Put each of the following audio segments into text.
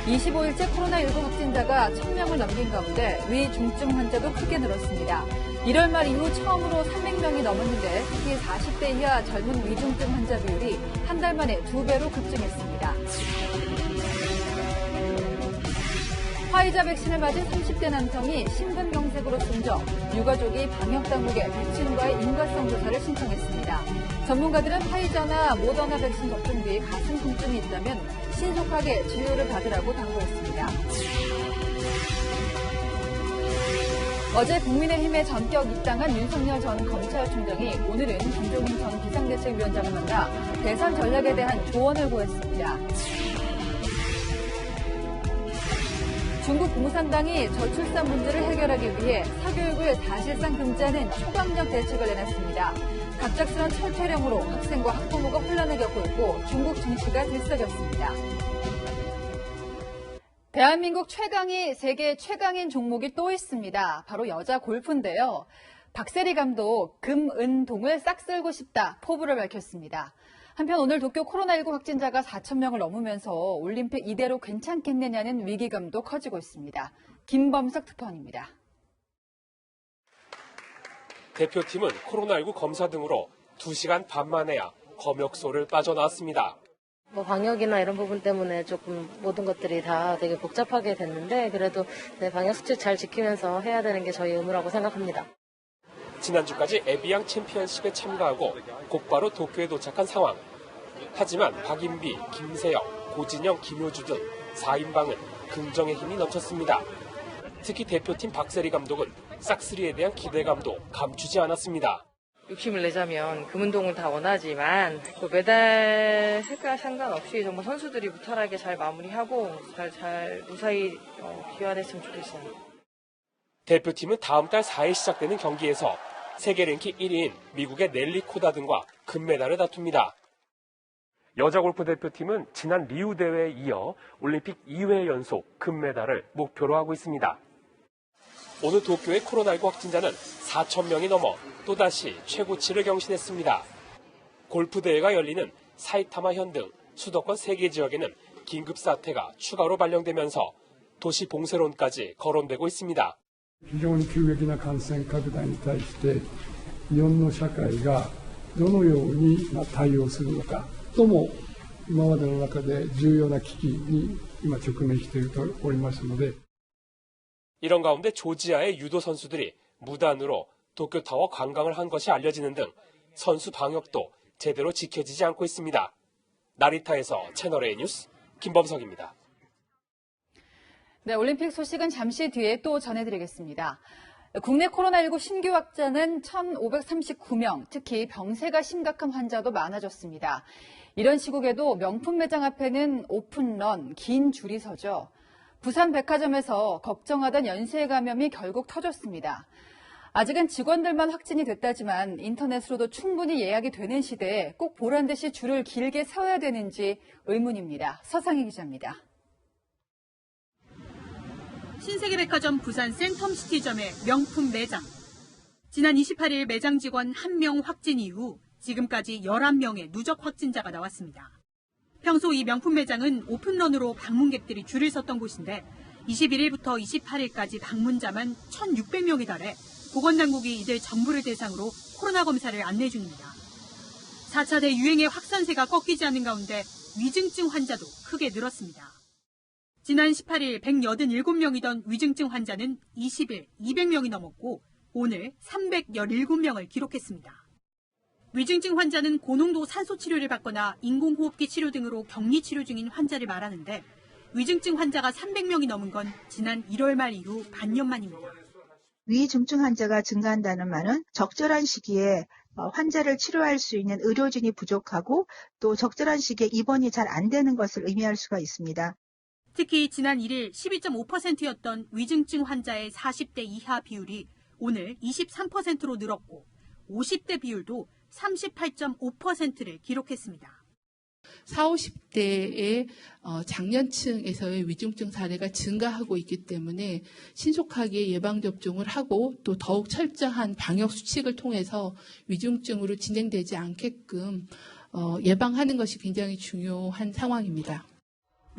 25일째 코로나19 확진자가 1000명을 넘긴 가운데 위중증 환자도 크게 늘었습니다. 1월 말 이후 처음으로 300명이 넘었는데 특히 40대 이하 젊은 위중증 환자 비율이 한 달 만에 2배로 급증했습니다. 화이자 백신을 맞은 30대 남성이 심근경색으로 숨져 유가족이 방역당국에 백신과의 인과성 조사를 신청했습니다. 전문가들은 화이자나 모더나 백신 접종 뒤 가슴 통증이 있다면 신속하게 진료를 받으라고 당부했습니다. 어제 국민의힘에 전격 입당한 윤석열 전 검찰총장이 오늘은 김종인 전 비상대책위원장을 만나 대선 전략에 대한 조언을 구했습니다. 중국 공산당이 저출산 문제를 해결하기 위해 사교육을 사실상 금지하는 초강력 대책을 내놨습니다. 갑작스런 철퇴령으로 학생과 학부모가 혼란을 겪고 있고 중국 증시가 들썩였습니다. 대한민국 최강이 세계 최강인 종목이 또 있습니다. 바로 여자 골프인데요. 박세리 감독 금은동을 싹 쓸고 싶다 포부를 밝혔습니다. 한편 오늘 도쿄 코로나19 확진자가 4,000명을 넘으면서 올림픽 이대로 괜찮겠느냐는 위기감도 커지고 있습니다. 김범석 특파원입니다. 대표팀은 코로나19 검사 등으로 2시간 반 만에야 검역소를 빠져나왔습니다. 방역이나 이런 부분 때문에 조금 모든 것들이 다 되게 복잡하게 됐는데 그래도 방역 수칙 잘 지키면서 해야 되는 게 저희 의무라고 생각합니다. 지난주까지 에비앙 챔피언십에 참가하고 곧바로 도쿄에 도착한 상황. 하지만 박인비, 김세영, 고진영, 김효주 등 4인방은 긍정의 힘이 넘쳤습니다. 특히 대표팀 박세리 감독은 싹쓸이에 대한 기대감도 감추지 않았습니다. 욕심을 내자면 금운동을 다 원하지만 메달과 상관없이 정말 선수들이 무탈하게 잘 마무리하고 잘 무사히 귀환했으면 좋겠어요. 대표팀은 다음 달 4일 시작되는 경기에서 세계 랭킹 1위인 미국의 넬리 코다든과 금메달을 다툽니다. 여자 골프 대표팀은 지난 리우 대회에 이어 올림픽 2회 연속 금메달을 목표로 하고 있습니다. 오늘 도쿄의 코로나19 확진자는 4,000명이 넘어 또다시 최고치를 경신했습니다. 골프 대회가 열리는 사이타마 현 등 수도권 3개 지역에는 긴급 사태가 추가로 발령되면서 도시 봉쇄론까지 거론되고 있습니다. 非常に急激な感染拡大に対して日本の社会がどのように対応するのかとも今までの中で重要な危機に今直面しているとおりますので 이런 가운데 조지아의 유도 선수들이 무단으로 도쿄타워 관광을 한 것이 알려지는 등 선수 방역도 제대로 지켜지지 않고 있습니다. 나리타에서 채널A 뉴스 김범석입니다. 네, 올림픽 소식은 잠시 뒤에 또 전해드리겠습니다. 국내 코로나19 신규 확자는 1,539명, 특히 병세가 심각한 환자도 많아졌습니다. 이런 시국에도 명품 매장 앞에는 오픈런, 긴 줄이 서죠. 부산 백화점에서 걱정하던 연쇄 감염이 결국 터졌습니다. 아직은 직원들만 확진이 됐다지만 인터넷으로도 충분히 예약이 되는 시대에 꼭 보란 듯이 줄을 길게 세워야 되는지 의문입니다. 서상희 기자입니다. 신세계백화점 부산 센텀시티점의 명품 매장. 지난 28일 매장 직원 1명 확진 이후 지금까지 11명의 누적 확진자가 나왔습니다. 평소 이 명품 매장은 오픈런으로 방문객들이 줄을 섰던 곳인데 21일부터 28일까지 방문자만 1,600명이 달해 보건당국이 이들 전부를 대상으로 코로나 검사를 안내 중입니다. 4차 대유행의 확산세가 꺾이지 않는 가운데 위중증 환자도 크게 늘었습니다. 지난 18일 187명이던 위중증 환자는 20일 200명이 넘었고 오늘 317명을 기록했습니다. 위중증 환자는 고농도 산소 치료를 받거나 인공호흡기 치료 등으로 격리 치료 중인 환자를 말하는데 위중증 환자가 300명이 넘은 건 지난 1월 말 이후 반년 만입니다. 위중증 환자가 증가한다는 말은 적절한 시기에 환자를 치료할 수 있는 의료진이 부족하고 또 적절한 시기에 입원이 잘 안 되는 것을 의미할 수가 있습니다. 특히 지난 1일 12.5%였던 위중증 환자의 40대 이하 비율이 오늘 23%로 늘었고 50대 비율도 38.5%를 기록했습니다. 40, 50대의 장년층에서의 위중증 사례가 증가하고 있기 때문에 신속하게 예방접종을 하고 또 더욱 철저한 방역 수칙을 통해서 위중증으로 진행되지 않게끔 예방하는 것이 굉장히 중요한 상황입니다.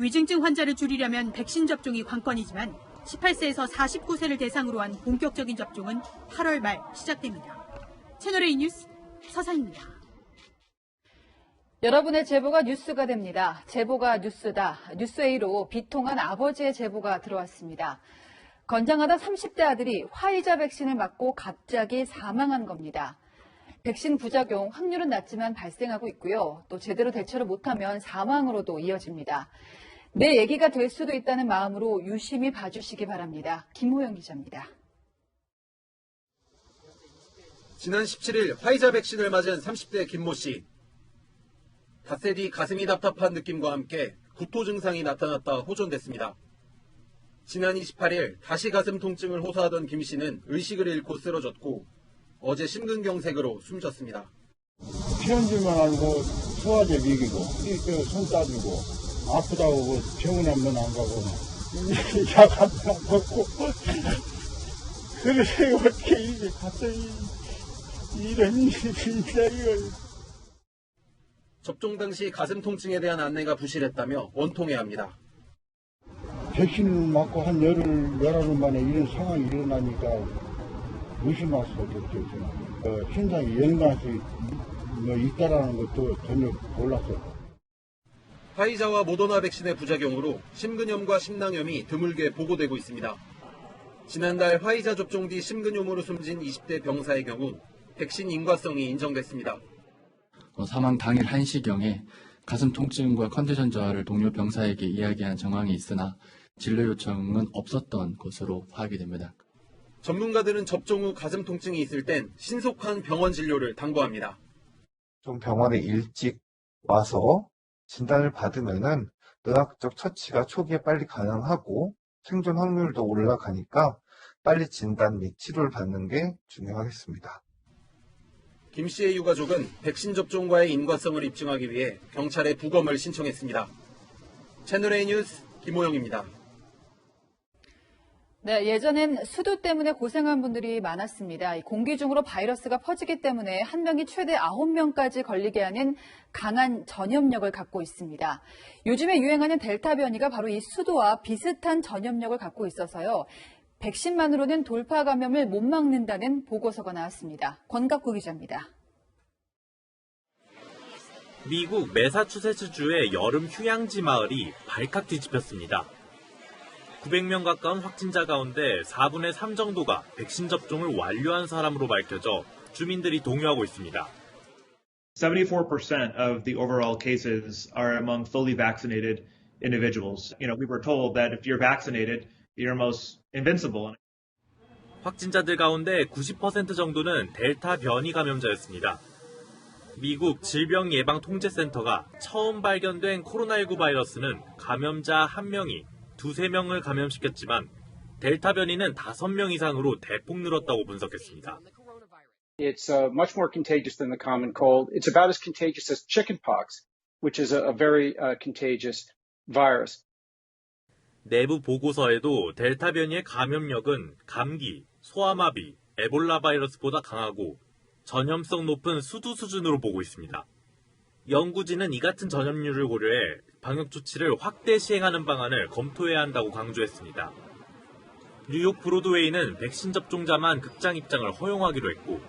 위중증 환자를 줄이려면 백신 접종이 관건이지만 18세에서 49세를 대상으로 한 본격적인 접종은 8월 말 시작됩니다. 채널A 뉴스 서상입니다. 여러분의 제보가 뉴스가 됩니다. 제보가 뉴스다. 뉴스A로 비통한 아버지의 제보가 들어왔습니다. 건장하다 30대 아들이 화이자 백신을 맞고 갑자기 사망한 겁니다. 백신 부작용 확률은 낮지만 발생하고 있고요. 또 제대로 대처를 못하면 사망으로도 이어집니다. 내 얘기가 될 수도 있다는 마음으로 유심히 봐주시기 바랍니다. 김호영 기자입니다. 지난 17일 화이자 백신을 맞은 30대 김모 씨. 닷새 뒤 가슴이 답답한 느낌과 함께 구토 증상이 나타났다 호전됐습니다. 지난 28일 다시 가슴 통증을 호소하던 김 씨는 의식을 잃고 쓰러졌고 어제 심근경색으로 숨졌습니다. 피현질만 알고 소화제 먹이고 손 따주고 아프다고 병원 한번 안 가고 약 한 번 안 먹고 그래서 어떻게 이게 갑자기 이런 일이 이거. 접종 당시 가슴 통증에 대한 안내가 부실했다며 원통해합니다. 백신을 맞고 한 열흘 만에 이런 상황이 일어나니까 의심할 수밖에 없죠. 신장이 연관이 있다라는 것도 전혀 몰랐어요. 화이자와 모더나 백신의 부작용으로 심근염과 심낭염이 드물게 보고되고 있습니다. 지난달 화이자 접종 뒤 심근염으로 숨진 20대 병사의 경우 백신 인과성이 인정됐습니다. 사망 당일 1시경에 가슴 통증과 컨디션 저하를 동료 병사에게 이야기한 정황이 있으나 진료 요청은 없었던 것으로 파악이 됩니다. 전문가들은 접종 후 가슴 통증이 있을 땐 신속한 병원 진료를 당부합니다. 좀 병원에 일찍 와서 진단을 받으면은 의학적 처치가 초기에 빨리 가능하고 생존 확률도 올라가니까 빨리 진단 및 치료를 받는 게 중요하겠습니다. 김 씨의 유가족은 백신 접종과의 인과성을 입증하기 위해 경찰에 부검을 신청했습니다. 채널A 뉴스 김호영입니다. 네, 예전엔 수도 때문에 고생한 분들이 많았습니다. 공기 중으로 바이러스가 퍼지기 때문에 한 명이 최대 9명까지 걸리게 하는 강한 전염력을 갖고 있습니다. 요즘에 유행하는 델타 변이가 바로 이 수도와 비슷한 전염력을 갖고 있어서요. 백신만으로는 돌파 감염을 못 막는다는 보고서가 나왔습니다. 권갑구 기자입니다. 미국 매사추세츠주의 여름 휴양지 마을이 발칵 뒤집혔습니다. 900명 가까운 확진자 가운데 4분의 3 정도가 백신 접종을 완료한 사람으로 밝혀져 주민들이 동요하고 있습니다. 74% of the overall cases are among fully vaccinated individuals. We were told that if you're vaccinated, you're almost invincible. 확진자들 가운데 90% 정도는 델타 변이 감염자였습니다. 미국 질병예방통제센터가 처음 발견된 코로나19 바이러스는 감염자 1명이 2~3명을 감염시켰지만 델타 변이는 5명 이상으로 대폭 늘었다고 분석했습니다. It's much more contagious than the common cold. It's about as contagious as chickenpox, which is a very contagious virus. 내부 보고서에도 델타 변이의 감염력은 감기, 소아마비, 에볼라 바이러스보다 강하고 전염성 높은 수두 수준으로 보고 있습니다. 연구진은 이 같은 전염률을 고려해 방역 조치를 확대 시행하는 방안을 검토해야 한다고 강조했습니다. 뉴욕 브로드웨이는 백신 접종자만 극장 입장을 허용하기로 했고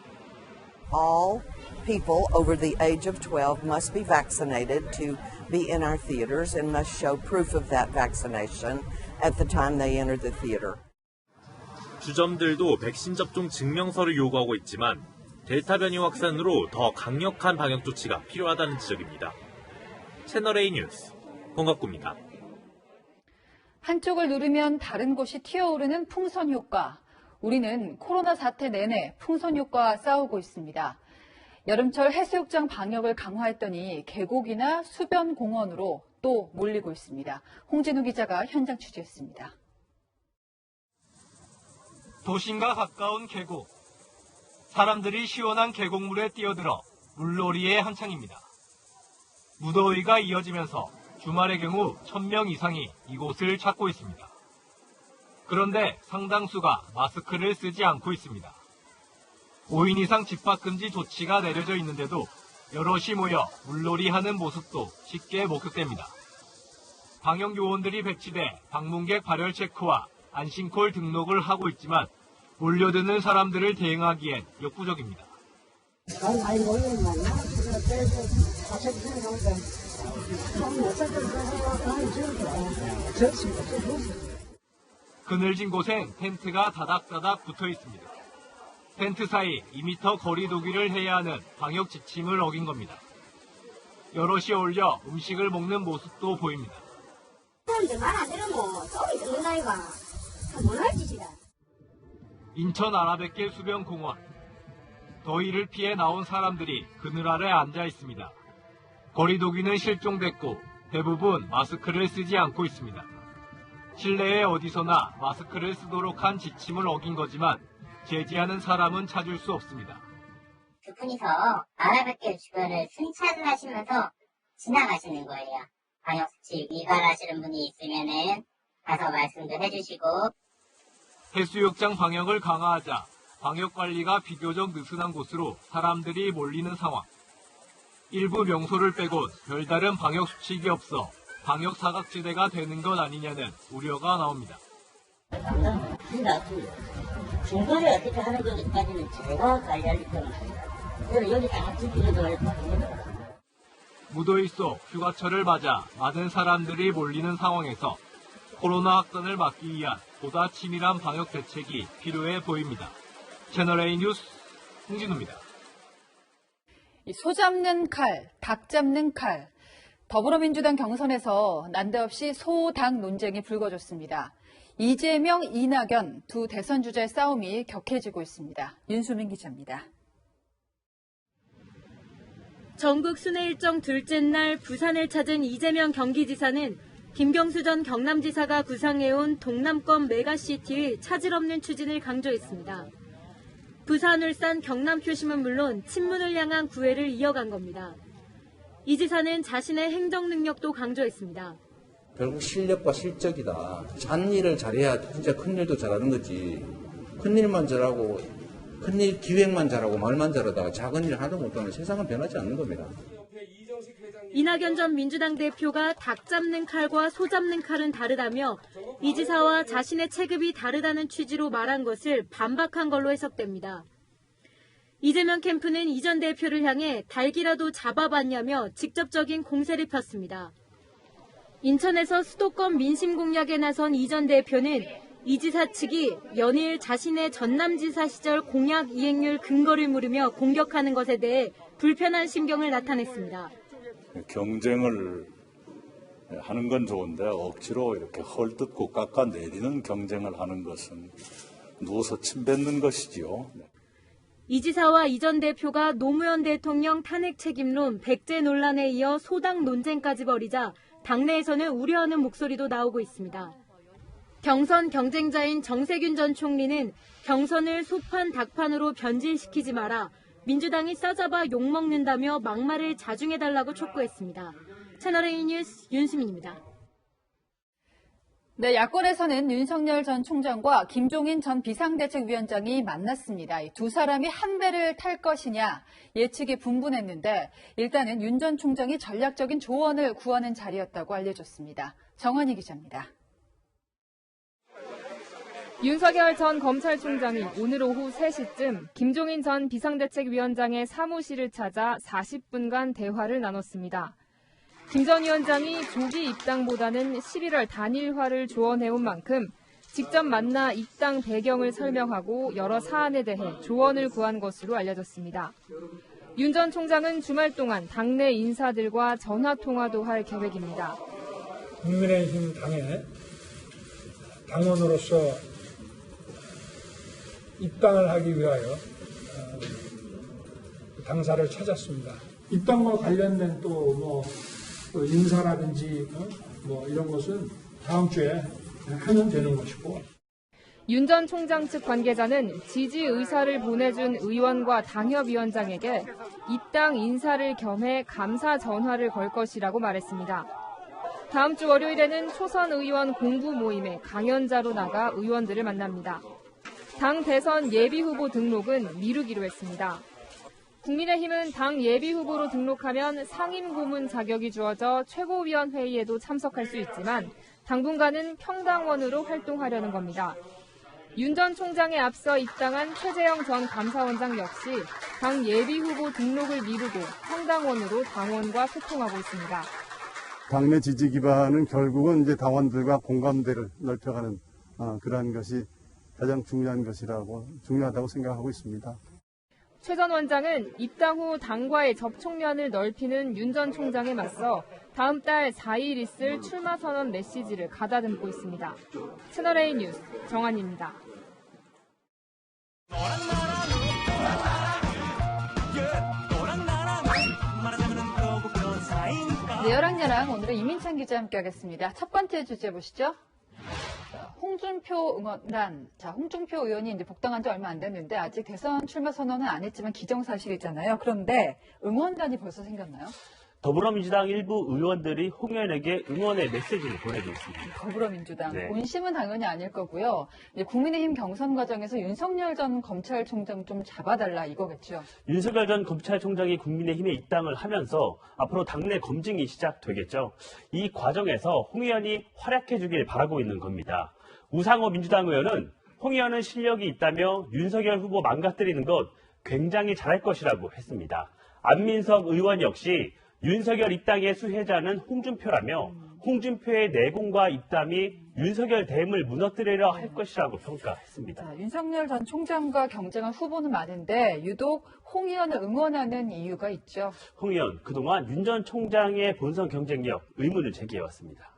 All people over the age of 12 must be vaccinated to be in our theaters and must show proof of that vaccination at the time they enter the theater. 주점들도 백신 접종 증명서를 요구하고 있지만 델타 변이 확산으로 더 강력한 방역 조치가 필요하다는 지적입니다. 채널A 뉴스 권갑구입니다. 한쪽을 누르면 다른 곳이 튀어오르는 풍선 효과. 우리는 코로나 사태 내내 풍선 효과와 싸우고 있습니다. 여름철 해수욕장 방역을 강화했더니 계곡이나 수변 공원으로 또 몰리고 있습니다. 홍진우 기자가 현장 취재했습니다. 도심과 가까운 계곡. 사람들이 시원한 계곡물에 뛰어들어 물놀이에 한창입니다. 무더위가 이어지면서 주말의 경우 1000명 이상이 이곳을 찾고 있습니다. 그런데 상당수가 마스크를 쓰지 않고 있습니다. 5인 이상 집합금지 조치가 내려져 있는데도 여럿이 모여 물놀이하는 모습도 쉽게 목격됩니다. 방역 요원들이 배치돼 방문객 발열 체크와 안심콜 등록을 하고 있지만 몰려드는 사람들을 대응하기엔 역부족입니다. 그늘진 곳엔 텐트가 다닥다닥 붙어 있습니다. 텐트 사이 2m 거리 두기를 해야 하는 방역 지침을 어긴 겁니다. 여럿이 어울려 음식을 먹는 모습도 보입니다. 사람들 말 안 들으면 소리 듣는 아이가 못할 짓이다. 인천 아라뱃길 수변공원. 더위를 피해 나온 사람들이 그늘 아래 앉아 있습니다. 거리두기는 실종됐고 대부분 마스크를 쓰지 않고 있습니다. 실내에 어디서나 마스크를 쓰도록 한 지침을 어긴 거지만 제지하는 사람은 찾을 수 없습니다. 두 분이서 아라뱃길 주변을 순찰을 하시면서 지나가시는 거예요. 방역수칙 위반하시는 분이 있으면은 가서 말씀도 해주시고. 해수욕장 방역을 강화하자 방역관리가 비교적 느슨한 곳으로 사람들이 몰리는 상황. 일부 명소를 빼곤 별다른 방역수칙이 없어 방역 사각지대가 되는 것 아니냐는 우려가 나옵니다. 중간에 어떻게 하는 것까지는 제가 관리할 겁니다. 그래서 여기 다 지키려고 했거든요. 무더위 속 휴가철을 맞아 많은 사람들이 몰리는 상황에서 코로나 확산을 막기 위한 보다 치밀한 방역 대책이 필요해 보입니다. 채널A 뉴스 홍진우입니다. 소 잡는 칼, 닭 잡는 칼. 더불어민주당 경선에서 난데없이 소, 닭 논쟁이 불거졌습니다. 이재명, 이낙연 두 대선 주자의 싸움이 격해지고 있습니다. 윤수민 기자입니다. 전국 순회 일정 둘째 날 부산을 찾은 이재명 경기지사는 김경수 전 경남지사가 구상해온 동남권 메가시티의 차질 없는 추진을 강조했습니다. 부산, 울산, 경남 표심은 물론 친문을 향한 구애를 이어간 겁니다. 이 지사는 자신의 행정 능력도 강조했습니다. 결국 실력과 실적이다. 잔일을 잘해야 진짜 큰일도 잘하는 거지. 큰일만 잘하고 큰일 기획만 잘하고 말만 잘하다가 작은 일 하도 못하면 세상은 변하지 않는 겁니다. 이낙연 전 민주당 대표가 닭 잡는 칼과 소 잡는 칼은 다르다며 이 지사와 자신의 체급이 다르다는 취지로 말한 것을 반박한 걸로 해석됩니다. 이재명 캠프는 이 전 대표를 향해 닭이라도 잡아봤냐며 직접적인 공세를 폈습니다. 인천에서 수도권 민심 공략에 나선 이 전 대표는 이 지사 측이 연일 자신의 전남지사 시절 공약 이행률 근거를 물으며 공격하는 것에 대해 불편한 심경을 나타냈습니다. 경쟁을 하는 건 좋은데 억지로 이렇게 헐뜯고 깎아내리는 경쟁을 하는 것은 누워서 침 뱉는 것이지요. 이 지사와 이 전 대표가 노무현 대통령 탄핵 책임론 백제 논란에 이어 소당 논쟁까지 벌이자 당내에서는 우려하는 목소리도 나오고 있습니다. 경선 경쟁자인 정세균 전 총리는 경선을 소판 닭판으로 변질시키지 마라, 민주당이 싸잡아 욕먹는다며 막말을 자중해달라고 촉구했습니다. 채널A 뉴스 윤수민입니다. 네, 야권에서는 윤석열 전 총장과 김종인 전 비상대책위원장이 만났습니다. 이 두 사람이 한 배를 탈 것이냐 예측이 분분했는데 일단은 윤 전 총장이 전략적인 조언을 구하는 자리였다고 알려졌습니다. 정환희 기자입니다. 윤석열 전 검찰총장이 오늘 오후 3시쯤 김종인 전 비상대책위원장의 사무실을 찾아 40분간 대화를 나눴습니다. 김 전 위원장이 조기 입당보다는 11월 단일화를 조언해온 만큼 직접 만나 입당 배경을 설명하고 여러 사안에 대해 조언을 구한 것으로 알려졌습니다. 윤 전 총장은 주말 동안 당내 인사들과 전화통화도 할 계획입니다. 국민의힘 당의 당원으로서 입당을 하기 위하여 당사를 찾았습니다. 입당과 관련된 또 인사라든지 이런 것은 다음 주에 하면 되는 것이고. 윤 전 총장 측 관계자는 지지 의사를 보내준 의원과 당협위원장에게 입당 인사를 겸해 감사 전화를 걸 것이라고 말했습니다. 다음 주 월요일에는 초선 의원 공부 모임에 강연자로 나가 의원들을 만납니다. 당 대선 예비 후보 등록은 미루기로 했습니다. 국민의힘은 당 예비후보로 등록하면 상임고문 자격이 주어져 최고위원회의에도 참석할 수 있지만 당분간은 평당원으로 활동하려는 겁니다. 윤 전 총장에 앞서 입당한 최재형 전 감사원장 역시 당 예비후보 등록을 미루고 평당원으로 당원과 소통하고 있습니다. 당내 지지 기반은 결국은 이제 당원들과 공감대를 넓혀가는 그러한 것이 가장 중요하다고 생각하고 있습니다. 최 전 원장은 입당 후 당과의 접촉면을 넓히는 윤 전 총장에 맞서 다음 달 4일 있을 출마 선언 메시지를 가다듬고 있습니다. 채널A 뉴스 정한입니다. 네, 여랑야랑 오늘은 이민찬 기자 함께하겠습니다. 첫 번째 주제 보시죠. 홍준표 응원단. 홍준표 의원이 이제 복당한 지 얼마 안 됐는데 아직 대선 출마 선언은 안 했지만 기정사실이잖아요. 그런데 응원단이 벌써 생겼나요? 더불어민주당 일부 의원들이 홍 의원에게 응원의 메시지를 보내고 있습니다. 더불어민주당. 네. 본심은 당연히 아닐 거고요. 이제 국민의힘 경선 과정에서 윤석열 전 검찰총장 좀 잡아달라 이거겠죠. 윤석열 전 검찰총장이 국민의힘에 입당을 하면서 앞으로 당내 검증이 시작되겠죠. 이 과정에서 홍 의원이 활약해주길 바라고 있는 겁니다. 우상호 민주당 의원은 홍 의원은 실력이 있다며 윤석열 후보 망가뜨리는 것 굉장히 잘할 것이라고 했습니다. 안민석 의원 역시 윤석열 입당의 수혜자는 홍준표라며 홍준표의 내공과 입담이 윤석열 대임을 무너뜨리려 할 것이라고 평가했습니다. 자, 윤석열 전 총장과 경쟁한 후보는 많은데 유독 홍 의원을 응원하는 이유가 있죠. 홍 의원, 그동안 윤 전 총장의 본선 경쟁력 의문을 제기해왔습니다.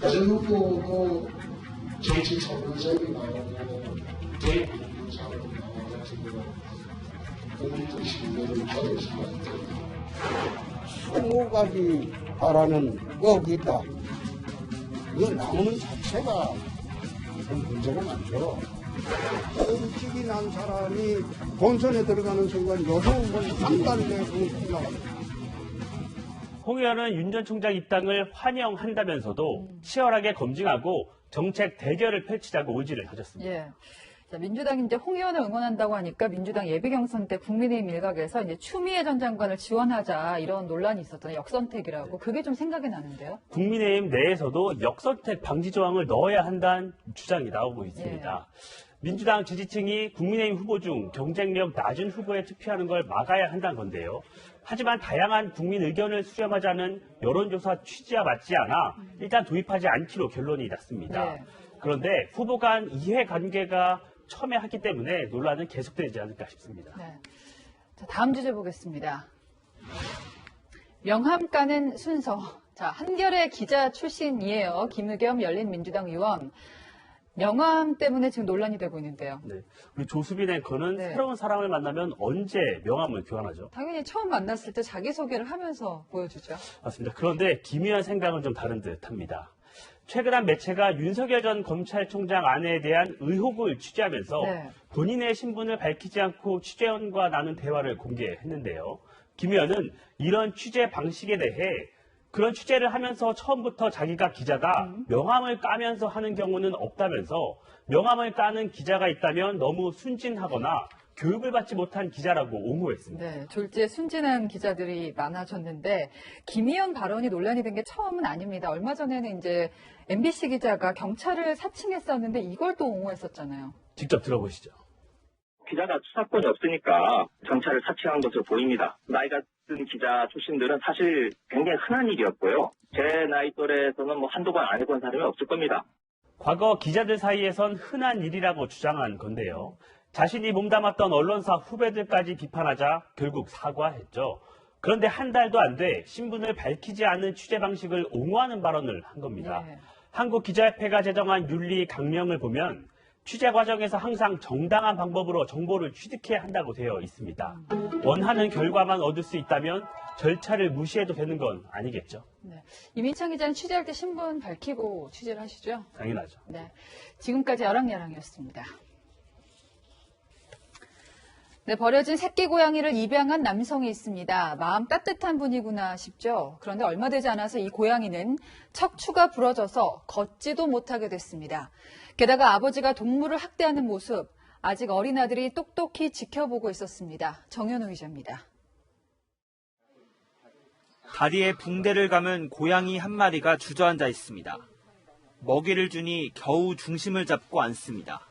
다른 후보도 정치 전문적이 나오고 대입도 잘하고 나와가지고 국민들 신뢰를 받을 수가 있다. 20가지 바라는 꼭 있다. 이거 나오는 자체가 좀 문제가 많죠. 일찍이 난 사람이 본선에 들어가는 순간 여성은 한 달 내에 올라갑니다. 홍 의원은 윤 전 총장 입당을 환영한다면서도 치열하게 검증하고 정책 대결을 펼치자고 의지를 다졌습니다. 예. 자, 민주당이 이제 홍 의원을 응원한다고 하니까 민주당 예비경선 때 국민의힘 일각에서 이제 추미애 전 장관을 지원하자 이런 논란이 있었잖아요. 역선택이라고. 그게 좀 생각이 나는데요. 국민의힘 내에서도 역선택 방지 조항을 넣어야 한다는 주장이 나오고 있습니다. 민주당 지지층이 국민의힘 후보 중 경쟁력 낮은 후보에 투표하는 걸 막아야 한다는 건데요. 하지만 다양한 국민 의견을 수렴하자는 여론조사 취지와 맞지 않아 일단 도입하지 않기로 결론이 났습니다. 그런데 후보 간 이해관계가 첨예하기 때문에 논란은 계속되지 않을까 싶습니다. 네. 자, 다음 주제 보겠습니다. 명함 까는 순서. 자, 한겨레 기자 출신이에요. 김의겸 열린민주당 의원. 명함 때문에 지금 논란이 되고 있는데요. 네. 우리 조수빈 앵커는 새로운 사람을 만나면 언제 명함을 교환하죠? 당연히 처음 만났을 때 자기소개를 하면서 보여주죠. 맞습니다. 그런데 김 의원 생각은 좀 다른 듯합니다. 최근 한 매체가 윤석열 전 검찰총장 아내에 대한 의혹을 취재하면서 본인의 신분을 밝히지 않고 취재원과 나눈 대화를 공개했는데요. 김 의원은 이런 취재 방식에 대해 그런 취재를 하면서 처음부터 자기가 기자다 명함을 까면서 하는 경우는 없다면서 명함을 까는 기자가 있다면 너무 순진하거나 교육을 받지 못한 기자라고 옹호했습니다. 네, 졸지에 순진한 기자들이 많아졌는데 김 의원 발언이 논란이 된 게 처음은 아닙니다. 얼마 전에는 이제 MBC 기자가 경찰을 사칭했었는데 이걸 또 옹호했었잖아요. 직접 들어보시죠. 기자가 수사권이 없으니까 경찰을 사칭한 것으로 보입니다. 나이 같은 기자 출신들은 사실 굉장히 흔한 일이었고요. 제 나이 또래에서는 한두 번 안 해본 사람이 없을 겁니다. 과거 기자들 사이에선 흔한 일이라고 주장한 건데요. 자신이 몸담았던 언론사 후배들까지 비판하자 결국 사과했죠. 그런데 한 달도 안 돼 신분을 밝히지 않은 취재 방식을 옹호하는 발언을 한 겁니다. 한국기자협회가 제정한 윤리 강령을 보면 취재 과정에서 항상 정당한 방법으로 정보를 취득해야 한다고 되어 있습니다. 원하는 결과만 얻을 수 있다면 절차를 무시해도 되는 건 아니겠죠. 네. 이민찬 기자는 취재할 때 신분 밝히고 취재를 하시죠? 당연하죠. 네. 지금까지 여랑야랑이었습니다. 네, 버려진 새끼 고양이를 입양한 남성이 있습니다. 마음 따뜻한 분이구나 싶죠. 그런데 얼마 되지 않아서 이 고양이는 척추가 부러져서 걷지도 못하게 됐습니다. 게다가 아버지가 동물을 학대하는 모습, 아직 어린 아들이 똑똑히 지켜보고 있었습니다. 정현우 기자입니다. 다리에 붕대를 감은 고양이 한 마리가 주저앉아 있습니다. 먹이를 주니 겨우 중심을 잡고 앉습니다.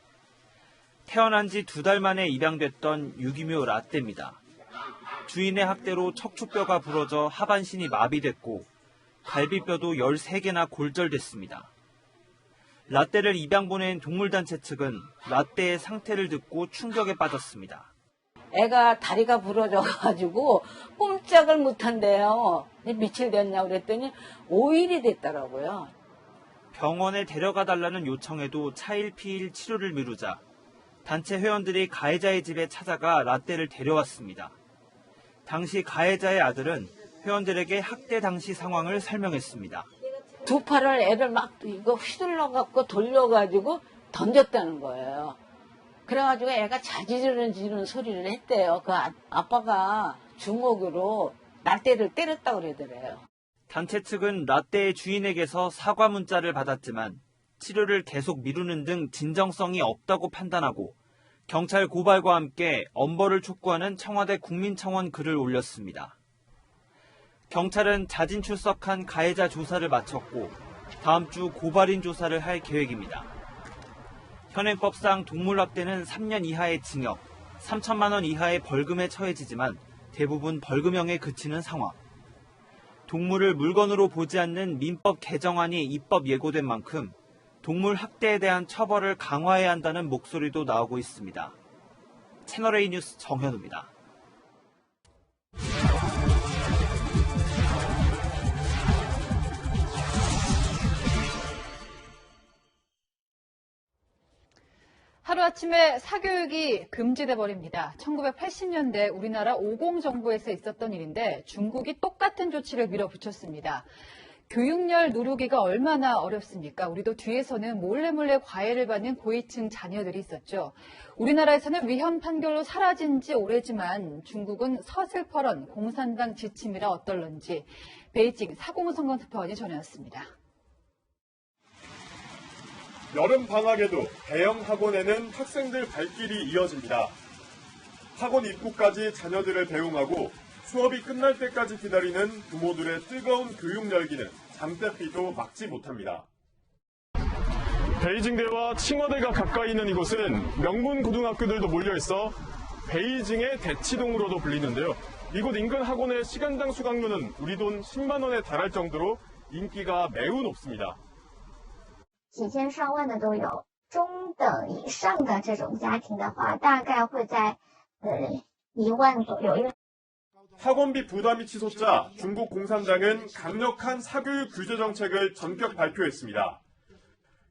태어난 지 2달 만에 입양됐던 유기묘 라떼입니다. 주인의 학대로 척추뼈가 부러져 하반신이 마비됐고 갈비뼈도 13개나 골절됐습니다. 라떼를 입양 보낸 동물단체 측은 라떼의 상태를 듣고 충격에 빠졌습니다. 애가 다리가 부러져가지고 꼼짝을 못한대요. 며칠 됐냐고 그랬더니 5일이 됐더라고요. 병원에 데려가 달라는 요청에도 차일피일 치료를 미루자 단체 회원들이 가해자의 집에 찾아가 라떼를 데려왔습니다. 당시 가해자의 아들은 회원들에게 학대 당시 상황을 설명했습니다. 두 팔을 애를 막 이거 휘둘러갖고 돌려가지고 던졌다는 거예요. 그래가지고 애가 자지르는 소리를 했대요. 그 아빠가 주먹으로 라떼를 때렸다고 그러더래요. 단체 측은 라떼의 주인에게서 사과 문자를 받았지만 치료를 계속 미루는 등 진정성이 없다고 판단하고 경찰 고발과 함께 엄벌을 촉구하는 청와대 국민청원 글을 올렸습니다. 경찰은 자진 출석한 가해자 조사를 마쳤고 다음 주 고발인 조사를 할 계획입니다. 현행법상 동물학대는 3년 이하의 징역, 3천만 원 이하의 벌금에 처해지지만 대부분 벌금형에 그치는 상황. 동물을 물건으로 보지 않는 민법 개정안이 입법 예고된 만큼 동물 학대에 대한 처벌을 강화해야 한다는 목소리도 나오고 있습니다. 채널A 뉴스 정현우입니다. 하루아침에 사교육이 금지돼 버립니다. 1980년대 우리나라 50 정부에서 있었던 일인데 중국이 똑같은 조치를 밀어붙였습니다. 교육열 누르기가 얼마나 어렵습니까? 우리도 뒤에서는 몰래 과외를 받는 고위층 자녀들이 있었죠. 우리나라에서는 위헌 판결로 사라진 지 오래지만 중국은 서슬퍼런 공산당 지침이라 어떨런지 베이징 사공성건 특파원이 전해왔습니다. 여름 방학에도 대형 학원에는 학생들 발길이 이어집니다. 학원 입구까지 자녀들을 배웅하고 수업이 끝날 때까지 기다리는 부모들의 뜨거운 교육 열기는 잠때비도 막지 못합니다. 베이징대와 칭화대가 가까이 있는 이곳은 명문 고등학교들도 몰려있어 베이징의 대치동으로도 불리는데요. 이곳 인근 학원의 시간당 수강료는 우리 돈 10만 원에 달할 정도로 인기가 매우 높습니다. 几千上万的都有，中等以上的这种家庭的话，大概会在1万左右。 학원비 부담이 치솟자 중국 공산당은 강력한 사교육 규제 정책을 전격 발표했습니다.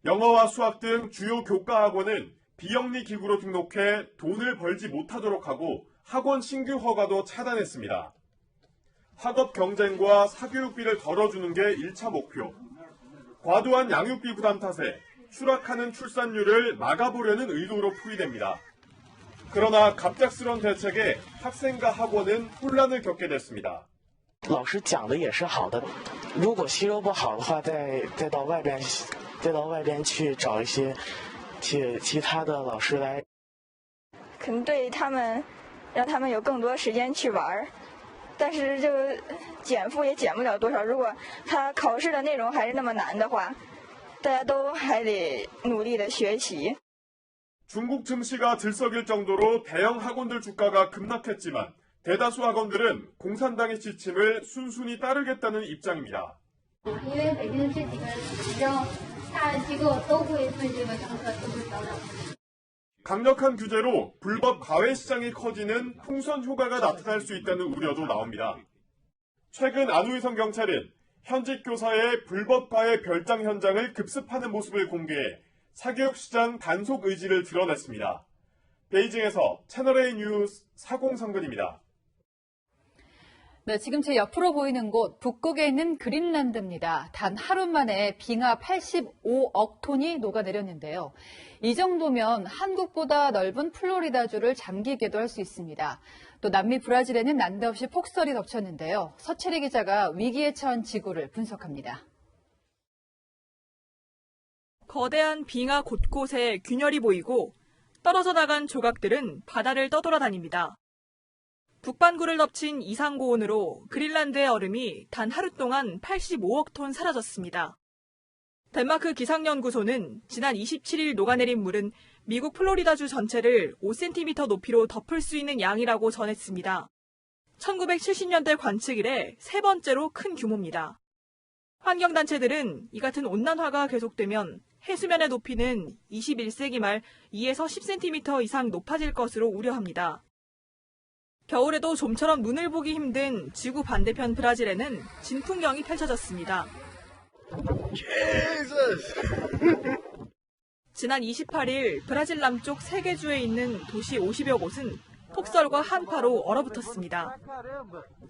영어와 수학 등 주요 교과 학원은 비영리 기구로 등록해 돈을 벌지 못하도록 하고 학원 신규 허가도 차단했습니다. 학업 경쟁과 사교육비를 덜어주는 게 1차 목표. 과도한 양육비 부담 탓에 추락하는 출산율을 막아보려는 의도로 풀이됩니다. 그러나 갑작스런 대책에 학생과 학원은 혼란을 겪게 됐습니다. 老师讲的也是好的，如果吸收不好的话，再到外边去找一些其他的老师来。可能对他们，让他们有更多时间去玩，但是就减负也减不了多少。如果他考试的内容还是那么难的话，大家都还得努力的学习。 중국 증시가 들썩일 정도로 대형 학원들 주가가 급락했지만 대다수 학원들은 공산당의 지침을 순순히 따르겠다는 입장입니다. 因为北京这几个比较大的机构都会对这个政策做出调整。 강력한 규제로 불법 과외 시장이 커지는 풍선 효과가 나타날 수 있다는 우려도 나옵니다. 최근 안우이성 경찰은 현직 교사의 불법 과외 별장 현장을 급습하는 모습을 공개해 사교육 시장 단속 의지를 드러냈습니다. 베이징에서 채널A 뉴스 사공성근입니다. 네, 지금 제 옆으로 보이는 곳 북극에 있는 그린란드입니다. 단 하루 만에 빙하 85억 톤이 녹아내렸는데요. 이 정도면 한국보다 넓은 플로리다주를 잠기게도 할 수 있습니다. 또 남미 브라질에는 난데없이 폭설이 덮쳤는데요. 서채리 기자가 위기에 처한 지구를 분석합니다. 거대한 빙하 곳곳에 균열이 보이고 떨어져 나간 조각들은 바다를 떠돌아다닙니다. 북반구를 덮친 이상고온으로 그린란드의 얼음이 단 하루 동안 85억 톤 사라졌습니다. 덴마크 기상연구소는 지난 27일 녹아내린 물은 미국 플로리다주 전체를 5cm 높이로 덮을 수 있는 양이라고 전했습니다. 1970년대 관측 이래 세 번째로 큰 규모입니다. 환경단체들은 이 같은 온난화가 계속되면 해수면의 높이는 21세기 말 2에서 10cm 이상 높아질 것으로 우려합니다. 겨울에도 좀처럼 눈을 보기 힘든 지구 반대편 브라질에는 진풍경이 펼쳐졌습니다. 지난 28일 브라질 남쪽 3개 주에 있는 도시 50여 곳은 폭설과 한파로 얼어붙었습니다.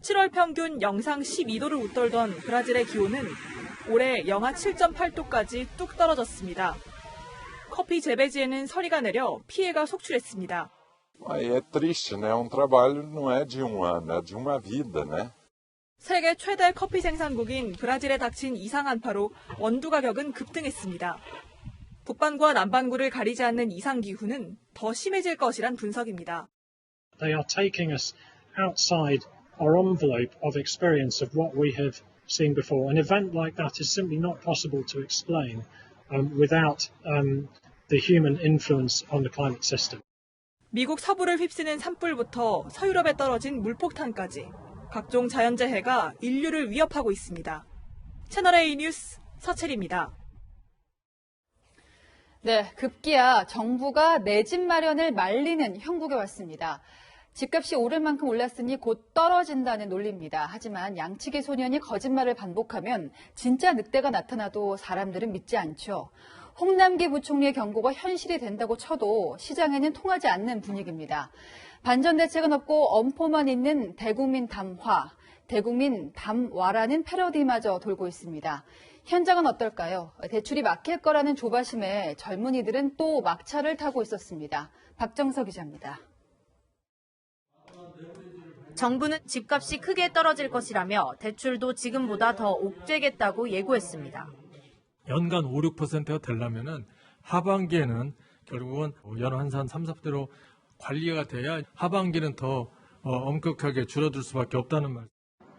7월 평균 영상 12도를 웃돌던 브라질의 기온은 올해 영하 7.8도까지 뚝 떨어졌습니다. 커피 재배지에는 서리가 내려 피해가 속출했습니다. É triste, né? trabalho não é de ano, é de uma vida, né? 세계 최대 커피 생산국인 브라질에 닥친 이상 한파로 원두 가격은 급등했습니다. 북반구와 남반구를 가리지 않는 이상 기후는 더 심해질 것이란 분석입니다. They are taking us outside our envelope of experience of what we have seen before. An event like that is simply not possible to explain without the human influence on the climate system. 미국 서부를 휩쓰는 산불부터 서유럽에 떨어진 물폭탄까지 각종 자연재해가 인류를 위협하고 있습니다. 채널A 뉴스 서채리입니다. 네, 급기야 정부가 내 집 마련을 말리는 형국에 왔습니다. 집값이 오를 만큼 올랐으니 곧 떨어진다는 논리입니다. 하지만 양측의 소년이 거짓말을 반복하면 진짜 늑대가 나타나도 사람들은 믿지 않죠. 홍남기 부총리의 경고가 현실이 된다고 쳐도 시장에는 통하지 않는 분위기입니다. 반전 대책은 없고 엄포만 있는 대국민 담화, 대국민 담화라는 패러디마저 돌고 있습니다. 현장은 어떨까요? 대출이 막힐 거라는 조바심에 젊은이들은 또 막차를 타고 있었습니다. 박정서 기자입니다. 정부는 집값이 크게 떨어질 것이라며 대출도 지금보다 더 옥죄겠다고 예고했습니다. 연간 5, 6%가 되려면은 하반기에는 결국은 연한 3, 4대로 관리가 돼야 하반기는 더 엄격하게 줄어들 수밖에 없다는 말.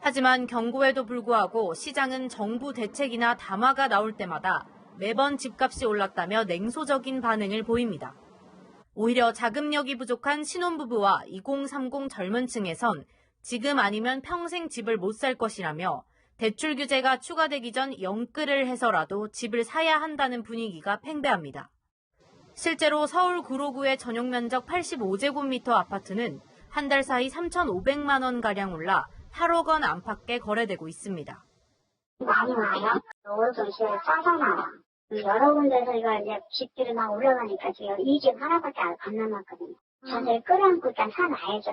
하지만 경고에도 불구하고 시장은 정부 대책이나 담화가 나올 때마다 매번 집값이 올랐다며 냉소적인 반응을 보입니다. 오히려 자금력이 부족한 신혼부부와 2030 젊은 층에선 지금 아니면 평생 집을 못 살 것이라며 대출 규제가 추가되기 전 영끌을 해서라도 집을 사야 한다는 분위기가 팽배합니다. 실제로 서울 구로구의 전용 면적 85제곱미터 아파트는 한 달 사이 3,500만 원가량 올라 8억 원 안팎에 거래되고 있습니다. 많이 와요. 오늘도 이제 싸서 나와. 여러 군데서 이거 이제 집들이 막 올라가니까 지금 이 집 하나밖에 안 남았거든요. 자세히 끌어안고 일단 사놔야죠.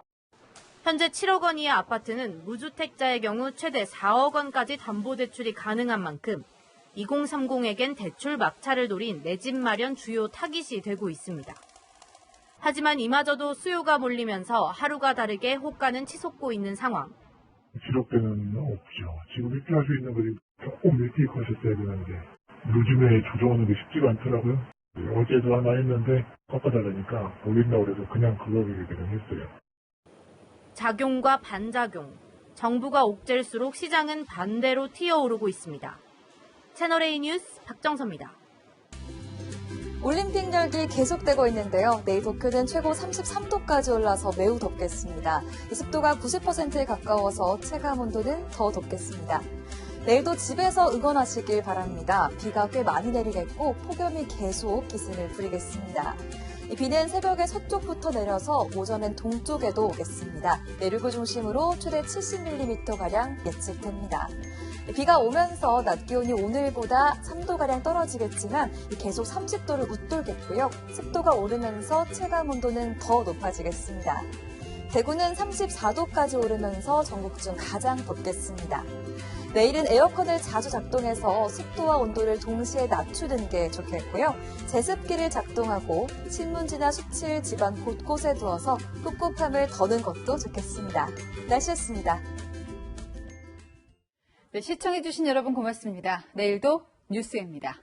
현재 7억 원이의 아파트는 무주택자의 경우 최대 4억 원까지 담보대출이 가능한 만큼 2030에겐 대출 막차를 노린 내 집 마련 주요 타깃이 되고 있습니다. 하지만 이마저도 수요가 몰리면서 하루가 다르게 호가는 치솟고 있는 상황. 지속되는 없죠. 지금 입주할 수 있는 것이 조금 일찍 하셨어야 되는데 요즘에 조정하는 게 쉽지가 않더라고요. 어제도 하나 했는데 꺾어달라니까 올린다고 그래서 그냥 그 가격에 그냥 했어요. 작용과 반작용, 정부가 옥죄일수록 시장은 반대로 튀어오르고 있습니다. 채널A 뉴스 박정서입니다. 올림픽 열기 계속되고 있는데요. 내일 도쿄는 최고 33도까지 올라서 매우 덥겠습니다. 습도가 90%에 가까워서 체감 온도는 더 덥겠습니다. 내일도 집에서 응원하시길 바랍니다. 비가 꽤 많이 내리겠고 폭염이 계속 기승을 부리겠습니다. 이 비는 새벽에 서쪽부터 내려서 오전엔 동쪽에도 오겠습니다. 내륙을 중심으로 최대 70mm가량 예측됩니다. 비가 오면서 낮 기온이 오늘보다 3도가량 떨어지겠지만 계속 30도를 웃돌겠고요. 습도가 오르면서 체감 온도는 더 높아지겠습니다. 대구는 34도까지 오르면서 전국 중 가장 덥겠습니다. 내일은 에어컨을 자주 작동해서 습도와 온도를 동시에 낮추는 게 좋겠고요. 제습기를 작동하고 신문지나 수칠 집안 곳곳에 두어서 꿉꿉함을 더는 것도 좋겠습니다. 날씨였습니다. 네, 시청해주신 여러분 고맙습니다. 내일도 뉴스입니다.